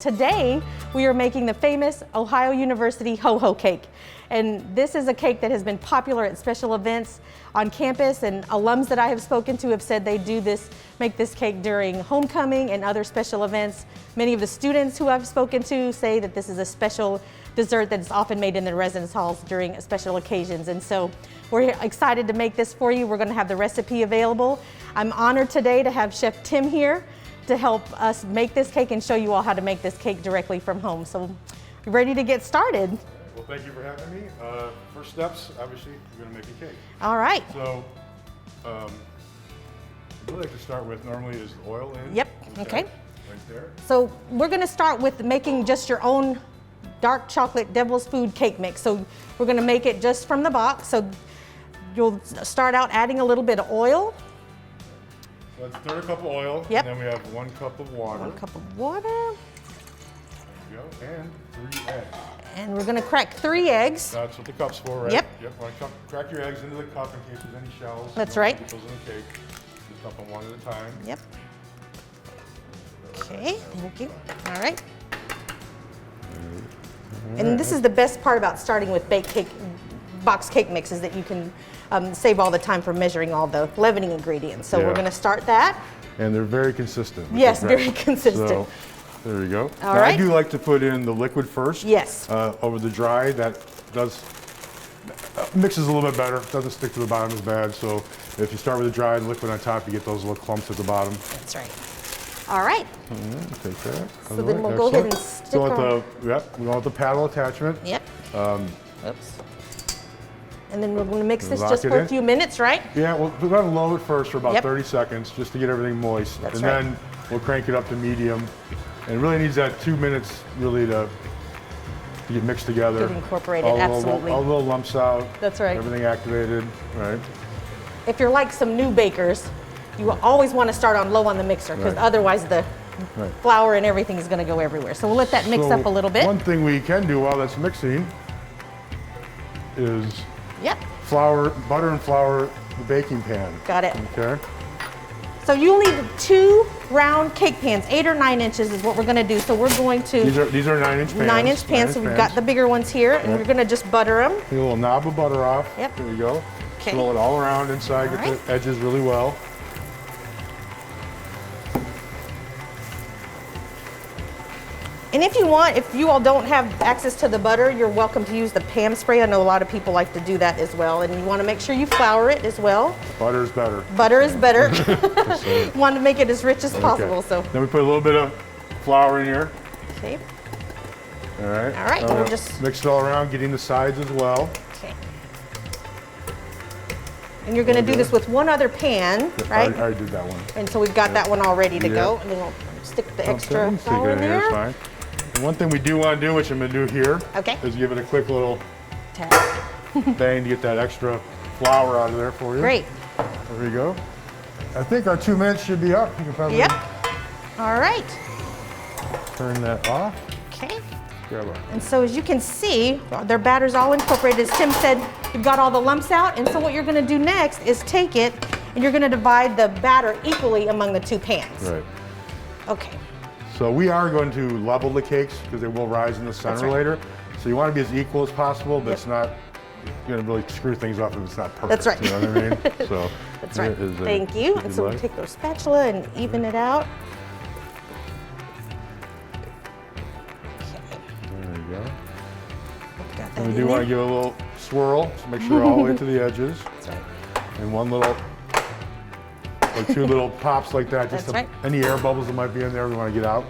Today, we are making the famous Ohio University HoHo cake. And this is a cake that has been popular at special events on campus, and alums that I have spoken to have said they make this cake during homecoming and other special events. Many of the students who I've spoken to say that this is a special dessert that is often made in the residence halls during special occasions. And so we're excited to make this for you. We're going to have the recipe available. I'm honored today to have Chef Tim here to help us make this cake and show you all how to make this cake directly from home. So, you ready to get started? Well, thank you for having me. First steps, obviously, we're gonna make a cake. All right. So, what I like to start with normally is the oil in. Yep, okay. Right there. So, we're gonna start with making just your own dark chocolate devil's food cake mix. So, we're gonna make it just from the box. So, you'll start out adding a little bit of oil. So that's a third cup of oil. Yep. And then we have 1 cup of water. 1 cup of water. There you go. And 3 eggs. And we're gonna crack 3 eggs. That's what the cup's for, right? Yep. Yep. Want to crack your eggs into the cup in case there's any shells. That's You don't right. want to get those in the cake. Just dump them one at a time. Yep. Okay, thank you. All right. And this is the best part about starting with baked cake, box cake mix, is that you can save all the time for measuring all the leavening ingredients. So we're going to start that. And they're very consistent. Yes, very consistent. So, there we go. All now, right. I do like to put in the liquid first. Yes. Over the dry. That does mixes a little bit better. Doesn't stick to the bottom as bad. So if you start with the dry and liquid on top, you get those little clumps at the bottom. That's right. All right. Take that. So then we'll go ahead and stick we want the paddle attachment. Yep. Oops. And then we're going to mix this just Lock it for a in. few minutes, right? Yeah, we're going to low it first for about Yep. 30 seconds just to get everything moist. That's and right. then we'll crank it up to medium. And it really needs that 2 minutes really to get mixed together. Get incorporated, absolutely. All the little lumps out. That's right. Everything activated, right? If you're like some new bakers, you will always want to start on low on the mixer, because Right. otherwise the Right. flour and everything is going to go everywhere. So we'll let that mix So up a little bit. One thing we can do while that's mixing is Yep, butter and flour the baking pan. got it. Okay. So you'll need 2 round cake pans, 8 or 9 inches is what we're going to do. So we're going to These are 9-inch pans. 9-inch pans. So we've got the bigger ones here, and we're going to just butter them. Get a little knob of butter off. Yep. There you go. Okay. Roll it all around inside. All Get right. the edges really well. And if you all don't have access to the butter, you're welcome to use the Pam spray. I know a lot of people like to do that as well. And you want to make sure you flour it as well. Butter is better. Butter is better. Want to make it as rich as possible. Okay. So Then we put a little bit of flour in here. okay. All right. All right, we'll just mix it all around, getting the sides as well. Okay. And you're going to do this with one other pan, right? I already did that one. And so we've got that one all ready to Yeah. go. And then we'll stick the extra Stick flour it in in here, it's there. fine. And one thing we do want to do, which I'm going to do here, Okay. is give it a quick little Tap. bang to get that extra flour out of there for you. Great. There we go. I think our 2 minutes should be up. You can probably Yep. All right. turn that off. Okay. Grab our And so as you can see, their batter's all incorporated. As Tim said, you've got all the lumps out. And so what you're going to do next is take it and you're going to divide the batter equally among the 2 pans. Right. Okay. So we are going to level the cakes because they will rise in the center right. later. So you want to be as equal as possible, but Yep. it's not going to really screw things up if it's not perfect. That's right. You know what I mean? So That's right. here is a- Thank you. if And so we'll like. take our spatula and even it out. Okay. There you go. Got that And we in do want there. to give it a little swirl to make sure all the way to the edges. That's right. And one little, or 2 little pops like that. Just That's right. any air bubbles that might be in there we want to get out.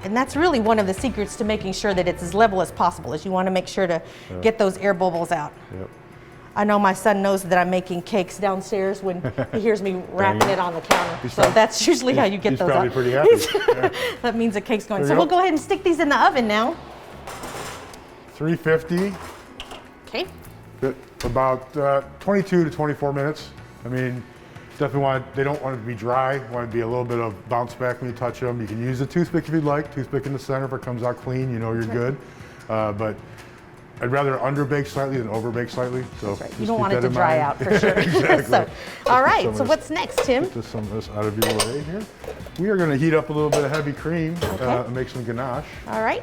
And that's really one of the secrets to making sure that it's as level as possible, is you want to make sure to get those air bubbles out. Yep. I know my son knows that I'm making cakes downstairs when he hears me wrapping it on the counter. So that's usually how you get those out. He's probably pretty happy. Yeah. That means the cake's going. There So you we'll go. go ahead and stick these in the oven now. 350. Okay. About 22 to 24 minutes. I mean, definitely they don't want it to be dry. Want it to be a little bit of bounce back when you touch them. You can use a toothpick if you'd like. Toothpick in the center. If it comes out clean, you know you're good. But I'd rather underbake slightly than overbake slightly. So That's right. You just don't keep want it that to in dry mind. out for sure. Exactly. So, all right, so Some of what's next, Tim? Get some of this out of your way here. We are going to heat up a little bit of heavy cream Okay. and make some ganache. All right.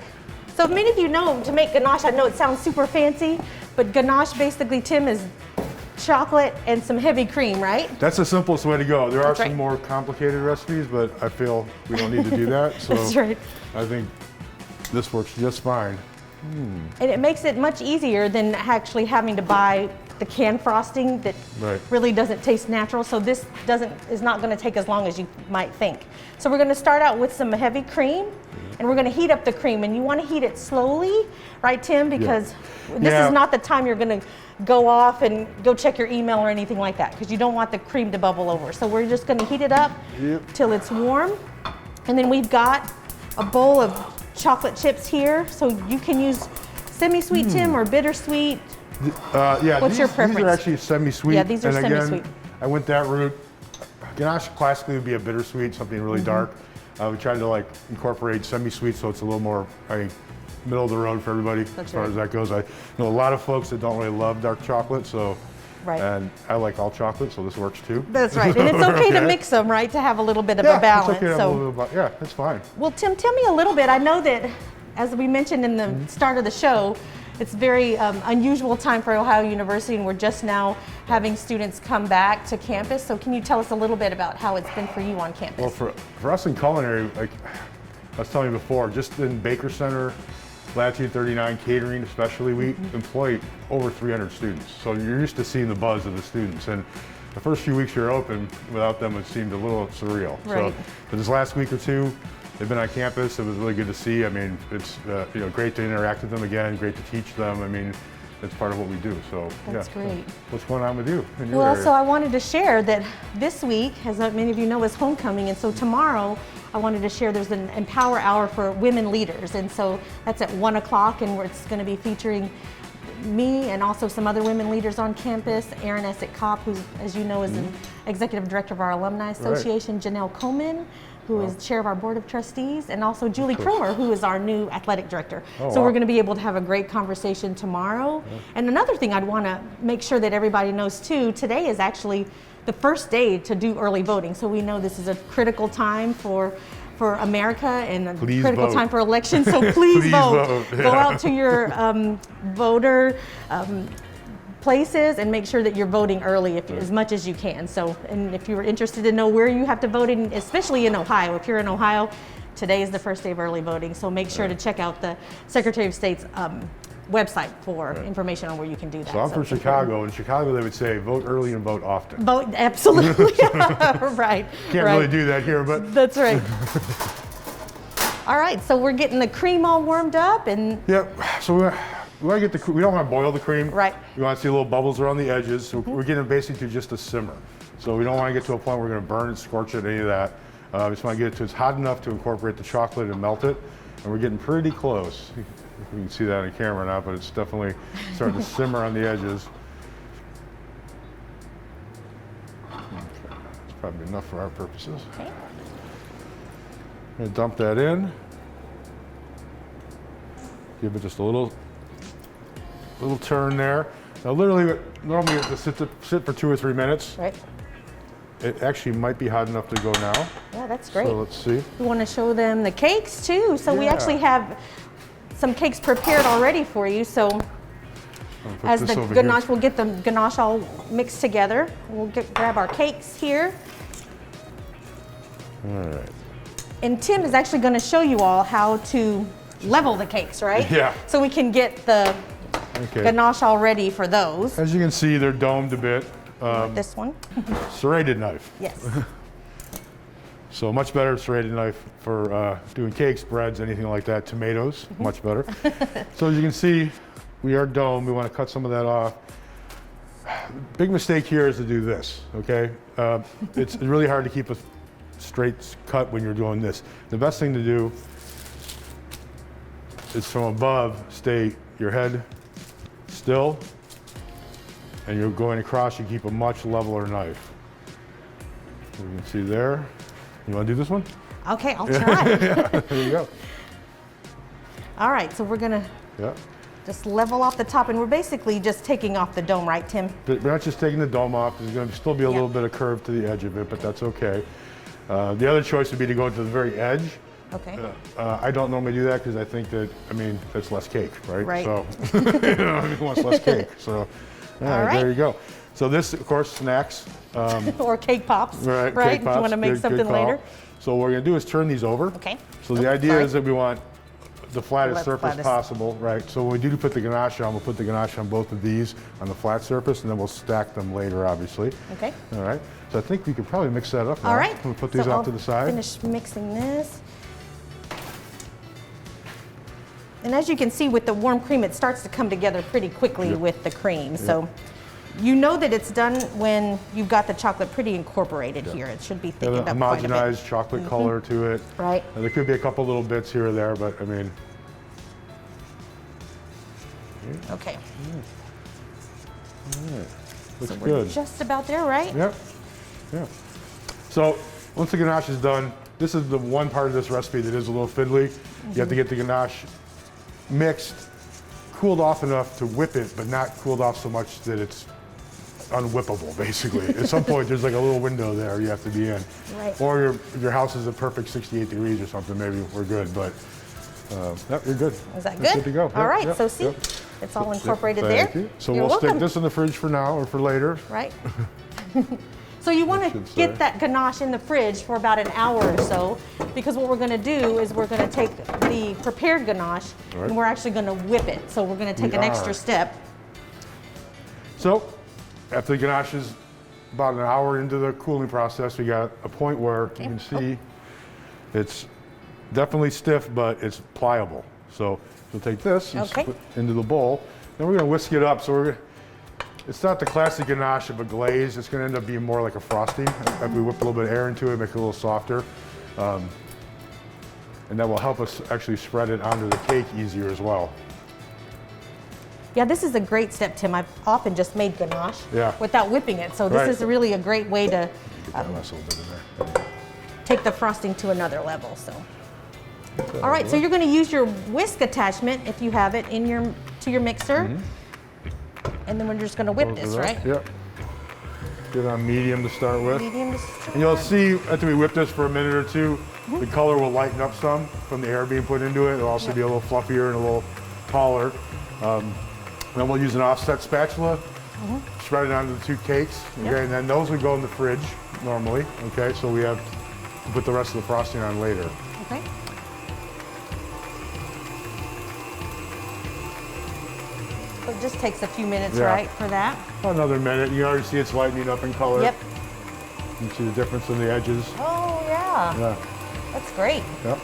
So many of you know to make ganache, I know it sounds super fancy, but ganache basically, Tim, is chocolate and some heavy cream, right? That's the simplest way to go. There are That's some right. more complicated recipes, but I feel we don't need to do that. So That's right. I think this works just fine. And it makes it much easier than actually having to buy the canned frosting that Right. really doesn't taste natural. So this is not going to take as long as you might think. So we're going to start out with some heavy cream, and we're going to heat up the cream. And you want to heat it slowly, right, Tim? Because this Yeah. is not the time you're going to go off and go check your email or anything like that, because you don't want the cream to bubble over. So we're just going to heat it up till it's warm. And then we've got a bowl of chocolate chips here. So you can use semi-sweet, Tim, or bittersweet. Yeah, What's your these preference? are actually semi-sweet. Yeah, these are and again, semi-sweet. I went that route. Ganache classically would be a bittersweet, something really dark. We tried to like incorporate semi-sweet, so it's a little more, I think, middle of the road for everybody as far as that goes. I know a lot of folks that don't really love dark chocolate, so Right. and I like all chocolate, so this works too. That's right. And it's okay to mix them, right, to have a little bit of Yeah, a balance. it's okay to have So, a little bit of, yeah, that's fine. well, Tim, tell me a little bit. I know that, as we mentioned in the start of the show, it's very unusual time for Ohio University, and we're just now having students come back to campus. So can you tell us a little bit about how it's been for you on campus? Well, for us in culinary, like I was telling you before, just in Baker Center, Latitude 39 catering especially, we employ over 300 students. So you're used to seeing the buzz of the students. And the first few weeks you're open, without them it seemed a little surreal. Right. So but this last week or two, they've been on campus. It was really good to see. I mean, it's great to interact with them again, great to teach them. I mean, it's part of what we do. So That's yeah. great. So what's going on with you in your Well, area? so I wanted to share that this week, as many of you know, is homecoming, and so tomorrow I wanted to share there's an Empower Hour for women leaders, and so that's at 1 o'clock, and it's going to be featuring me and also some other women leaders on campus. Erin Essick-Kopp, who's, as you know, is an executive director of our Alumni Association, Janelle Coleman, who is chair of our board of trustees, and also Julie Cromer, who is our new athletic director. So we're going to be able to have a great conversation tomorrow. And another thing I'd want to make sure that everybody knows too, today is actually the first day to do early voting. So we know this is a critical time for America and a Please critical vote. time for elections. So please, Please vote. vote. Go out to your voter places and make sure that you're voting early as much as you can. So, and if you're interested to know where you have to vote, in, especially in Ohio, if you're in Ohio, today is the first day of early voting. So make sure to check out the Secretary of State's website for information on where you can do that. So I'm from Chicago. In Chicago, they would say vote early and vote often. Vote, absolutely. Right. Can't right. really do that here, but That's right. All right, so we're getting the cream all warmed up, and yep. So we want to get we don't want to boil the cream. Right. We want to see little bubbles around the edges. So we're getting it basically to just a simmer. So we don't want to get to a point where we're going to burn it, scorch it, any of that. We just want to get it to it's hot enough to incorporate the chocolate and melt it. And we're getting pretty close. You can see that on camera now, but it's definitely starting to simmer on the edges. Okay. That's probably enough for our purposes. okay. I'm going to dump that in. Give it just a little turn there. Now, literally, normally you have to sit for 2 or 3 minutes. Right. It actually might be hot enough to go now. Yeah, that's great. So let's see. We want to show them the cakes too. So we Yeah. actually have some cakes prepared already for you. So I'll put as this the over ganache, here. we'll get the ganache all mixed together. We'll grab our cakes here. All right. And Tim is actually going to show you all how to level the cakes, right? Yeah. So we can get the Okay. ganache all ready for those. As you can see, they're domed a bit. This one. Serrated knife. Yes. So much better serrated knife for doing cakes, breads, anything like that. Tomatoes, much better. So as you can see, we are domed. We want to cut some of that off. Big mistake here is to do this, okay? It's really hard to keep a straight cut when you're doing this. The best thing to do is from above, stay your head still, and you're going across, you keep a much leveler knife. You can see there. You want to do this one? Okay, I'll try. There you go. All right, so we're gonna Yeah. Just level off the top, and we're basically just taking off the dome, right, Tim? We're not just taking the dome off. There's going to still be a little bit of curve to the edge of it, but that's okay. The other choice would be to go to the very edge. Okay. I don't normally do that because I think that, I mean, that's less cake, right? Right. So, who wants less cake? So, all right, there you go. So this, of course, snacks. Or cake pops, right? Cake If you want to make something later. So what we're going to do is turn these over. Okay. So the idea is that we want the flattest surface flattest. possible, right? So when we do put the ganache on, we'll put the ganache on both of these on the flat surface, and then we'll stack them later, obviously. Okay. All right. So I think we could probably mix that up now. All right. We'll put these off to the side. Finish mixing this. And as you can see with the warm cream, it starts to come together pretty quickly with the cream. So you know that it's done when you've got the chocolate pretty incorporated here. It should be thickened up quite a bit. Homogenized chocolate color to it. Right. And there could be a couple little bits here or there, but I mean. Okay. All right. Looks So good. we're just about there, right? Yep. Yeah. So once the ganache is done, this is the one part of this recipe that is a little fiddly. You have to get the ganache mixed, cooled off enough to whip it, but not cooled off so much that it's unwhippable, basically. At some point, there's like a little window there you have to be in. Right. Or your house is a perfect 68 degrees or something, maybe we're good, but yep, you're good. Is that It's good? good to go. All right, Yep, so see, yep. it's all Yep, incorporated thank there. you. So You're we'll welcome. stick this in the fridge for now or for later. Right. So you want to should say. get that ganache in the fridge for about an hour or so, because what we're going to do is we're going to take the prepared ganache Right. and we're actually going to whip it. So we're going to take We an are. extra step. So after the ganache is about an hour into the cooling process, we got a point where you can see it's definitely stiff, but it's pliable. So we'll take this and Okay. split into the bowl. Then we're going to whisk it up. So it's not the classic ganache of a glaze. It's going to end up being more like a frosting. If we whip a little bit of air into it, make it a little softer. And that will help us actually spread it onto the cake easier as well. Yeah, this is a great step, Tim. I've often just made ganache without whipping it. So this Right. is really a great way to Get that last little bit in there. take the frosting to another level. So, all right, so you're going to use your whisk attachment, if you have it, to your mixer. And then we're just going to whip this, right? Yep. Get it on medium to start with. Medium to And you'll see after we whip this for a minute or two, the color will lighten up some from the air being put into it. It'll also be a little fluffier and a little taller. Then we'll use an offset spatula, spread it onto the two cakes. Okay, and then those would go in the fridge normally. Okay, so we have to put the rest of the frosting on later. Okay. So it just takes a few minutes, right, for that? Another minute. You already see it's lightening up in color. Yep. You see the difference in the edges. Oh, yeah. Yeah. That's great. Yep.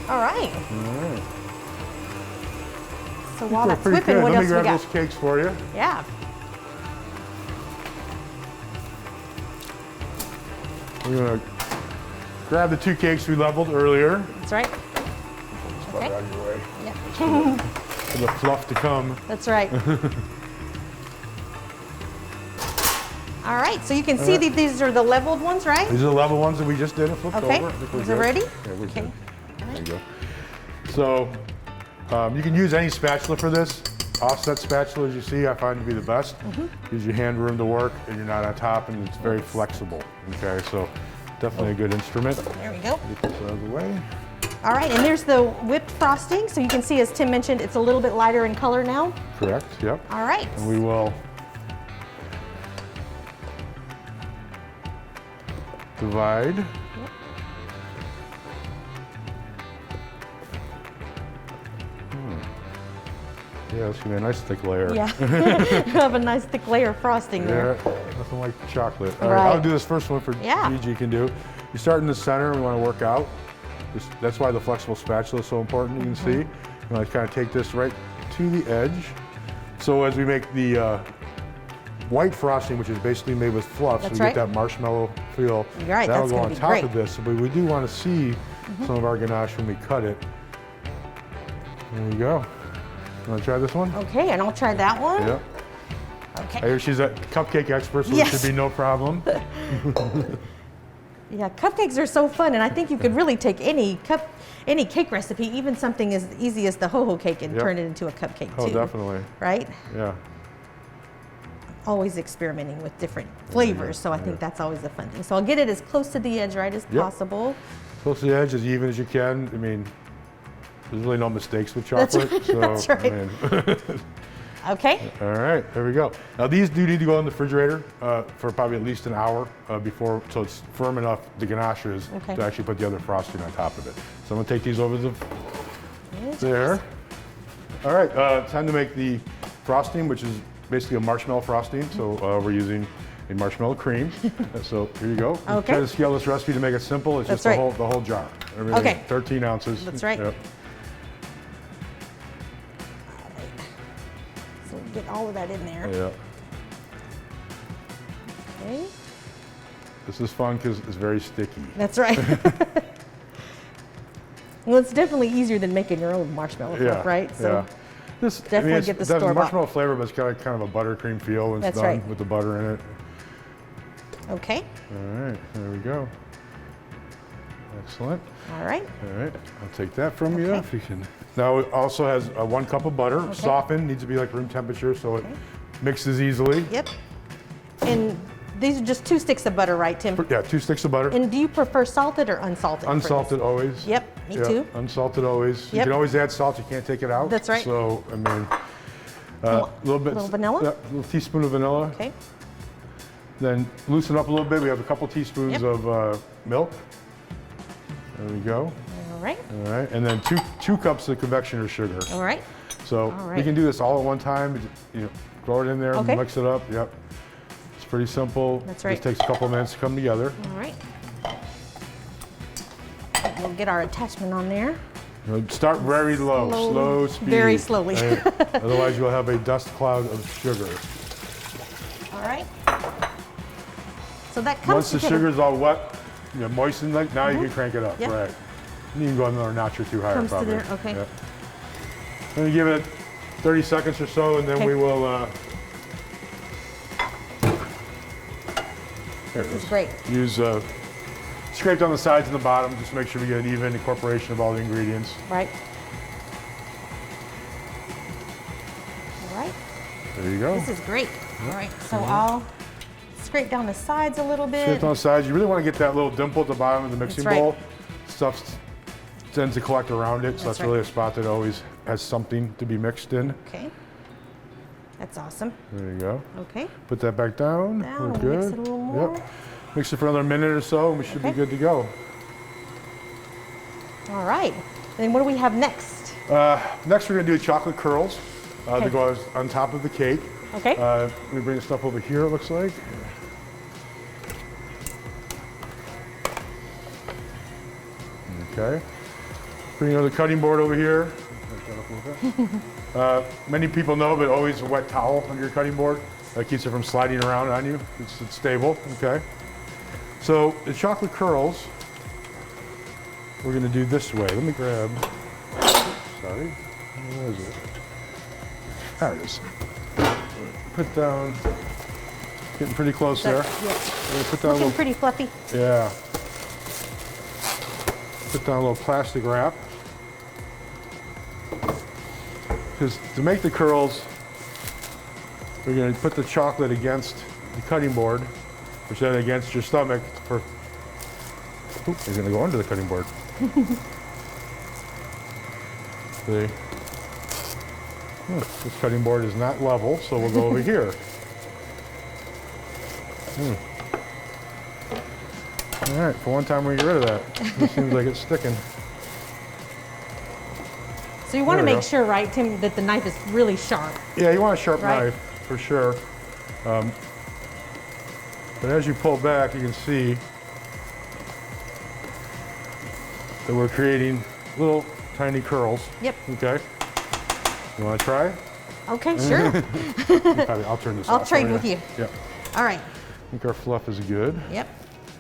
All right. All right. So while that's Pretty whipping, good. what Let else me we grab got? those cakes for you. Yeah. We're gonna grab the two cakes we leveled earlier. That's right. Just butter out of your way. Yeah. For the fluff to come. That's right. All right, so you can see that these are the leveled ones, right? These are the level ones that we just did and flipped Okay. over. I think we're Is it good. ready? Yeah, we're Okay. good. There you go. So you can use any spatula for this. Offset spatula, as you see, I find to be the best. Gives you hand room to work and you're not on top and it's very flexible. Okay, so definitely a good instrument. There we go. Get this out of the way. All right, and there's the whipped frosting. So you can see, as Tim mentioned, it's a little bit lighter in color now. Correct, yep. All right. And we will divide. Yeah, it's gonna be a nice thick layer. Yeah. Have a nice thick layer of frosting there. Yeah, nothing like chocolate. All right, Right. I'll do this first one for Gigi can do. You start in the center, we want to work out. That's why the flexible spatula is so important, you can see. You want to kind of take this right to the edge. So as we make the white frosting, which is basically made with fluff, so we get that marshmallow feel, You're right, that'll that's go gonna on be top great. of this. But we do want to see some of our ganache when we cut it. There you go. You want to try this one? Okay, and I'll try that one. Yep. I Okay. hear she's a cupcake expert, so Yes. it should be no problem. Yeah, cupcakes are so fun, and I think you could really take any cake recipe, even something as easy as the HoHo cake, and turn it into a cupcake too. Oh, definitely. Right? Yeah. Always experimenting with different flavors, so I think that's always a fun thing. So I'll get it as close to the edge as possible. Close to the edge, as even as you can. I mean, there's really no mistakes with chocolate. That's right. I mean, Okay. all right, there we go. Now these do need to go in the refrigerator for probably at least an hour before, so it's firm enough, the ganaches, to actually put the other frosting on top of it. So I'm gonna take these over to there. All right, time to make the frosting, which is basically a marshmallow frosting. So we're using a marshmallow cream. So here you go. Okay. Try to scale this recipe to make it simple. It's just the whole jar. Everything, 13 ounces. That's right. Yep. So get all of that in there. Yeah. Okay. This is fun because it's very sticky. That's right. Well, it's definitely easier than making your own marshmallow fluff, right? So this definitely get the store bought. marshmallow flavor, but it's got kind of a buttercream feel when it's done with the butter in it. Okay. All right, there we go. Excellent. All right. All right, I'll take that from you if you can. Now it also has 1 cup of butter, softened, needs to be like room temperature so it mixes easily. Yep. And these are just 2 sticks of butter, right, Tim? Yeah, 2 sticks of butter. And do you prefer salted or unsalted? Unsalted always. Yep, me too. Unsalted always. You can always add salt, you can't take it out. That's right. So, I mean, a little vanilla? Yeah, a little teaspoon of vanilla. Okay. Then loosen up a little bit. We have a couple teaspoons of milk. There we go. All right. All right, and then two cups of confectioner sugar. All right. So we can do this all at one time. You know, throw it in there, mix it up. Yep. It's pretty simple. That's right. Just takes a couple of minutes to come together. All right. We'll get our attachment on there. You know, start very low, slow speed. Very slowly. Right? Otherwise, you'll have a dust cloud of sugar. All right. So that comes Once the sugar's all wet, you know, moistened, like now you can crank it up. Yep. Right. And you can go another notch or two higher, comes probably. to there. Okay. Yep. I'm gonna give it 30 seconds or so, and then we will. There it This is. is great. Use scrape down the sides and the bottom, just to make sure we get an even incorporation of all the ingredients. Right. All right. There you go. This is great. All right. So I'll scrape down the sides a little bit. Scrape down the sides. You really want to get that little dimple at the bottom of the mixing bowl. Stuff tends to collect around it, so that's really a spot that always has something to be mixed in. Okay. That's awesome. There you go. Okay. Put that back down. We're good. Mix it a little more. Yep. Mix it for another minute or so, and we should be good to go. All right. Then what do we have next? Next, we're going to do chocolate curls that go on top of the cake. Okay. Let me bring the stuff over here, it looks like. Okay. Bring another cutting board over here. Many people know, but always a wet towel under your cutting board. That keeps it from sliding around on you. It's stable, okay? So the chocolate curls, we're gonna do this way. Let me grab, sorry, where is it? There it is. Put down, getting pretty close there. Yeah. Put down Looking pretty fluffy. Yeah. Put down a little plastic wrap. Because to make the curls, we're going to put the chocolate against the cutting board, which then against your stomach for. You're going to go under the cutting board. See? This cutting board is not level, so we'll go over here. All right, for one time we get rid of that. It seems like it's sticking. So you want to make sure, right, Tim, that the knife is really sharp. Yeah, you want a sharp knife, for sure. But as you pull back, you can see that we're creating little tiny curls. Yep. Okay. You want to try? Okay, sure. I'll turn this off. I'll trade with you. Yep. All right. I think our fluff is good. Yep.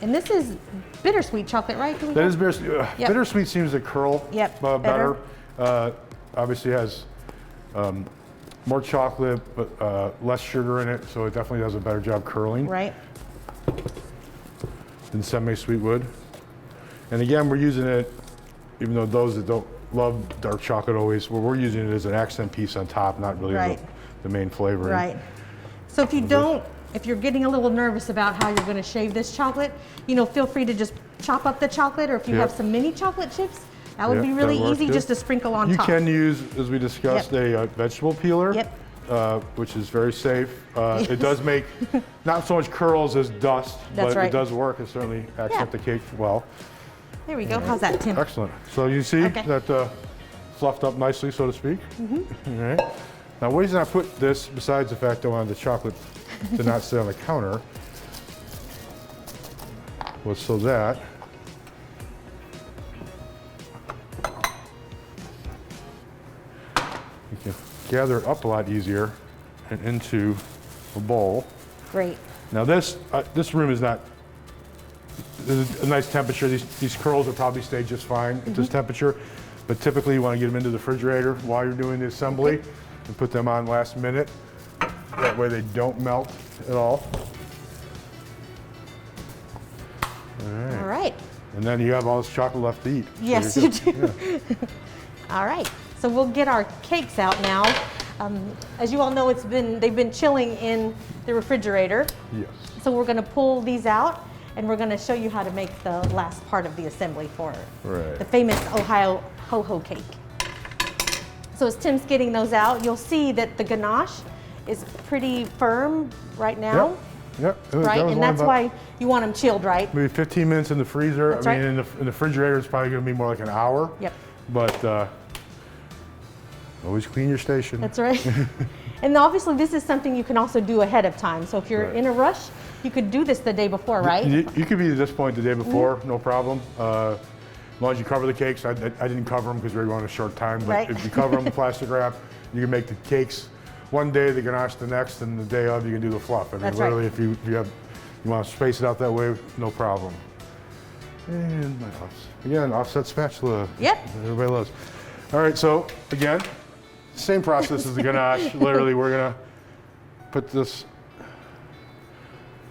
And this is bittersweet chocolate, right? That is bittersweet. Bittersweet seems to curl better. Obviously has more chocolate, but less sugar in it, so it definitely does a better job curling. Right. than semi-sweet would. And again, we're using it, even though those that don't love dark chocolate always, well, we're using it as an accent piece on top, not really Right. the main flavoring. Right. So if you don't, if you're getting a little nervous about how you're going to shave this chocolate, you know, feel free to just chop up the chocolate, or if you Yep. have some mini chocolate chips, that would Yep, be really that works easy good. just to sprinkle on You top. can use, as we discussed, a vegetable peeler, Yep. which is very safe. It does make not so much curls as dust, That's but right. it does work. It certainly accent the cake well. There we go. How's that, Tim? Excellent. So you see Okay. that fluffed up nicely, so to speak. All right. Now, the reason I put this, besides the fact I wanted the chocolate to not sit on the counter, was so that you can gather it up a lot easier and into a bowl. Great. Now this room is not, this is a nice temperature. These curls will probably stay just fine at this temperature, but typically you want to get them into the refrigerator while you're doing the assembly and put them on last minute. That way they don't melt at all. All right. And then you have all this chocolate left to eat. So Yes, you're you good. do. Yeah. All right. So we'll get our cakes out now. As you all know, they've been chilling in the refrigerator. Yes. So we're going to pull these out, and we're going to show you how to make the last part of the assembly for Right. the famous Ohio HoHo cake. So as Tim's getting those out, you'll see that the ganache is pretty firm right now, Yep. right? And that's why you want them chilled, right? Maybe 15 minutes in the freezer. That's I mean, right. in the refrigerator, it's probably going to be more like an hour. Yep. But always clean your station. That's right. And obviously this is something you can also do ahead of time. So if you're Right. in a rush, you could do this the day before, right? You could be at this point the day before, no problem. As long as you cover the cakes. I didn't cover them because we were going a short time. But Right. if you cover them with plastic wrap, you can make the cakes one day, the ganache the next, and the day of you can do the fluff. I mean, That's right. literally, if you want to space it out that way, no problem. And my again, offset spatula. Yep. Everybody loves. All right, so again, same process as the ganache. Literally, we're gonna put this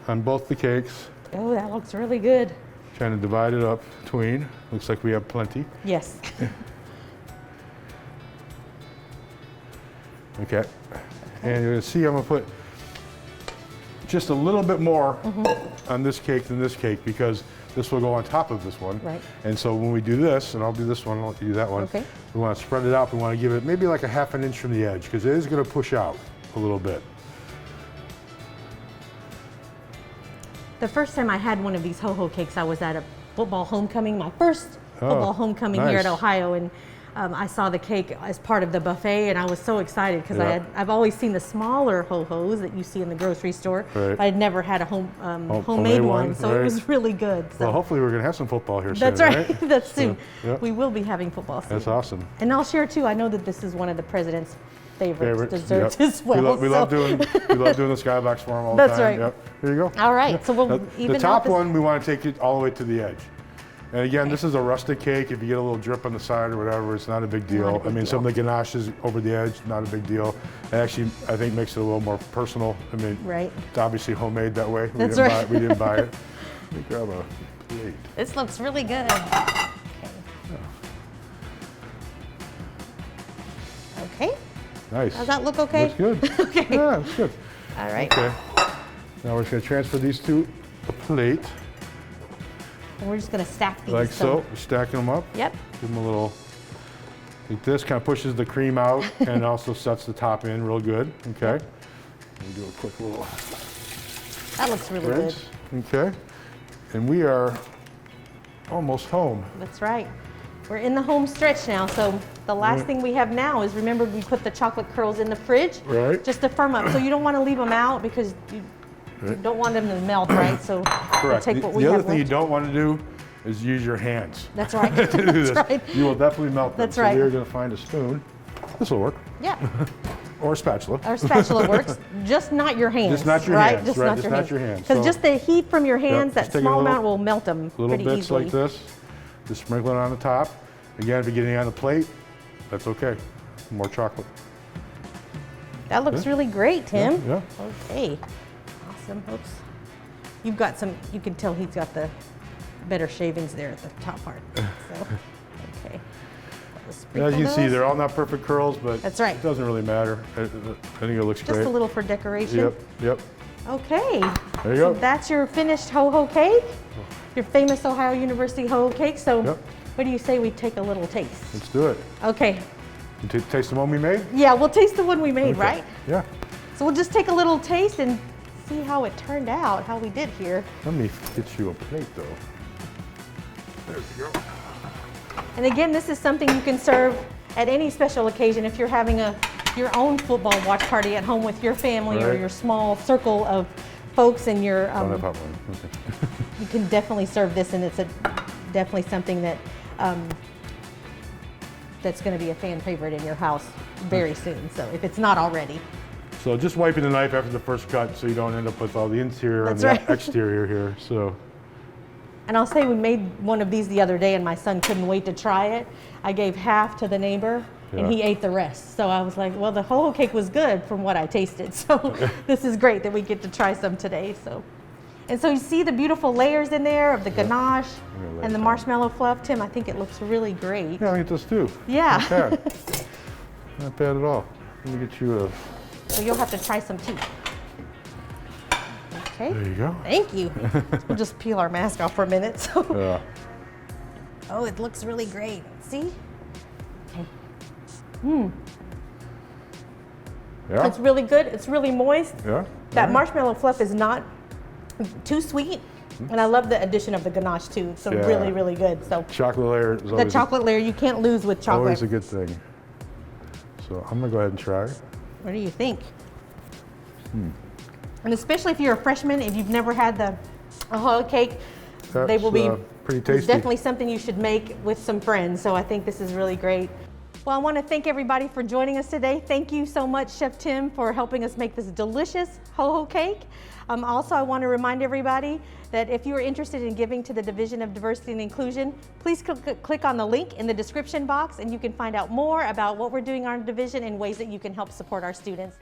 on both the cakes. Oh, that looks really good. Trying to divide it up between. Looks like we have plenty. Yes. Okay. And you're gonna see I'm gonna put just a little bit more on this cake than this cake because this will go on top of this one. Right. And so when we do this, and I'll do this one, I'll let you do that one. Okay. We want to spread it out. We want to give it maybe like a ½ an inch from the edge because it is going to push out a little bit. The first time I had one of these HoHo cakes, I was at a football homecoming, my first football homecoming here at nice. Ohio, and I saw the cake as part of the buffet, and I was so excited because Yeah. I've always seen the smaller HoHos that you see in the grocery store, Right. but I'd never had a homemade homemade one, one, so it right. was really good. So. Well, hopefully we're going to have some football here That's soon, right. That's soon. yeah. We will be having football soon. That's awesome. And I'll share too. I know that this is one of the president's favorite desserts yep. as well. We love so- doing the skybox for them all the That's time. right. Yep. Here you go. All right. So we'll The even out top this- one, we want to take it all the way to the edge. And again, this is a rustic cake. If you get a little drip on the side or whatever, it's not a big deal. Not a big I mean, deal. some of the ganache is over the edge, not a big deal. It actually, I think, makes it a little more personal. I mean, Right. it's obviously homemade that way. That's right. We didn't buy it. Let me grab a plate. This looks really good. Okay. Nice. Does that look okay? Looks good. Okay. Yeah, looks good. All right. Okay. Now we're just going to transfer these to a plate, And we're just going to stack these. like so. Stacking them up. Yep. Give them a little, like this, kind of pushes the cream out and also sets the top in real good. Okay. We'll do a quick little That looks really good. rinse. Okay. And we are almost home. That's right. We're in the home stretch now, so the last thing we have now is, remember, we put the chocolate curls in the fridge Right. just to firm up. So you don't want to leave them out because you don't want them to melt, right? So we'll Correct. take what we The other have thing you left. don't want to do is use your hands That's right. to do this. That's right. You will definitely melt them. That's So right. we're going to find a spoon. This will work. Yeah. Or a spatula. Our spatula works, just not your hands. Just not your right? hands, Just right, not just your not hands. your hands. Because So- just the heat from your hands, Yep, that just take a small little- amount will melt them Little pretty bits easily. like this. Just sprinkle it on the top. Again, if you're getting on the plate, that's okay. More chocolate. That looks really great, Tim. Yeah. Okay. Awesome. Oops. you've got some, you can tell he's got the better shavings there at the top part. So, okay. As you can see, they're all not perfect curls, but that's right. It doesn't really matter. I think it looks great. Just a little for decoration. Yep. Okay. There you go. That's your finished HoHo cake, your famous Ohio University HoHo cake. So what do you say we take a little taste? Let's do it. Okay. You taste the one we made? Yeah, we'll taste the one we made, right? Yeah. So we'll just take a little taste and see how it turned out, how we did here. Let me get you a plate though. There we go. And again, this is something you can serve at any special occasion. If you're having your own football watch party at home with your family or your small circle of folks and your, you can definitely serve this, and it's definitely something that that's going to be a fan favorite in your house very soon. So if it's not already. So just wiping the knife after the first cut so you don't end up with all the interior and the exterior here. So. And I'll say we made one of these the other day and my son couldn't wait to try it. I gave half to the neighbor and he ate the rest. So I was like, well, the HoHo cake was good from what I tasted. So this is great that we get to try some today. So, and so you see the beautiful layers in there of the ganache and the marshmallow fluff. Tim, I think it looks really great. Yeah, I think it does too. Yeah. Not bad. Not bad at all. Let me get you a... So you'll have to try some too. Okay. There you go. Thank you. We'll just peel our mask off for a minute. So. Oh, it looks really great. See? Okay. Yeah. It's really good. It's really moist. Yeah. That marshmallow fluff is not too sweet. And I love the addition of the ganache too. It's really, really good. So chocolate layer is always the chocolate layer you can't lose with chocolate. Always a good thing. So I'm gonna go ahead and try. What do you think? And especially if you're a freshman, if you've never had the HoHo cake, they will be pretty tasty. It's definitely something you should make with some friends. So I think this is really great. Well, I want to thank everybody for joining us today. Thank you so much, Chef Tim, for helping us make this delicious HoHo cake. Also, I want to remind everybody that if you are interested in giving to the Division of Diversity and Inclusion, please click on the link in the description box and you can find out more about what we're doing in our division and ways that you can help support our students.